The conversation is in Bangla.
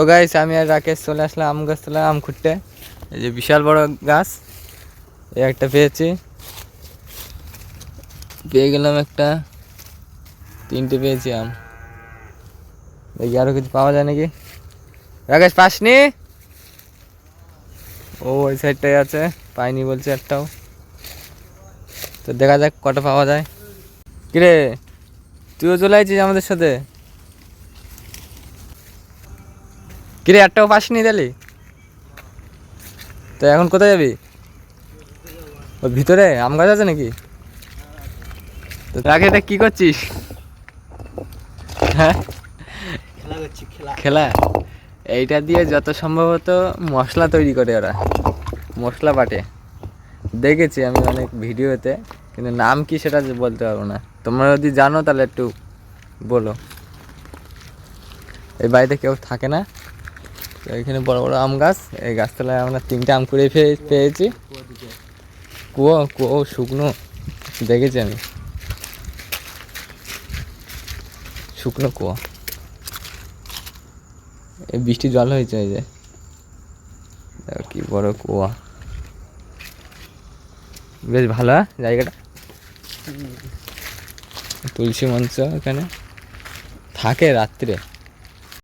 তো গাইস আমি আর রাকেশ চলে আসলাম আম গাছ তোলা আম খুঁড়তে। এই যে বিশাল বড় গাছ, এই একটা পেয়েছি, পেয়ে গেলাম একটা, তিনটে পেয়েছি আম। দেখি আরো কিছু পাওয়া যায় নাকি। রাকেশ পাসনি? ও ওই সাইডটাই আছে, পাইনি বলছে একটাও। তো দেখা যাক কটা পাওয়া যায়। কিরে তুইও চলে আসছিস আমাদের সাথে? কিরে একটাও পাসনি তাহলে? তো এখন কোথায় যাবি? ওর ভিতরে আম গাছ আছে নাকি? তো রাকেশ এটা কি করছিস? হ্যাঁ খেলা, এইটা দিয়ে যত সম্ভবত মশলা তৈরি করে ওরা, মশলা বাটে। দেখেছি আমি অনেক ভিডিওতে, কিন্তু নাম কি সেটা বলতে পারবো না। তোমরা যদি জানো তাহলে একটু বলো। এই বাড়িতে কেউ থাকে না, তো এখানে বড় বড় আম গাছ, এই গাছতলায় আমরা তিনটে আম কুড়িয়ে পেয়েছি। কুয়ো কুয়ো শুকনো, দেখেছি আমি, শুকনো কুয়ো। এই বৃষ্টি জল হয়েছে, এই যে কি বড় কুয়া, বেশ ভালো জায়গাটা। তুলসী মঞ্চ এখানে থাকে রাত্রে।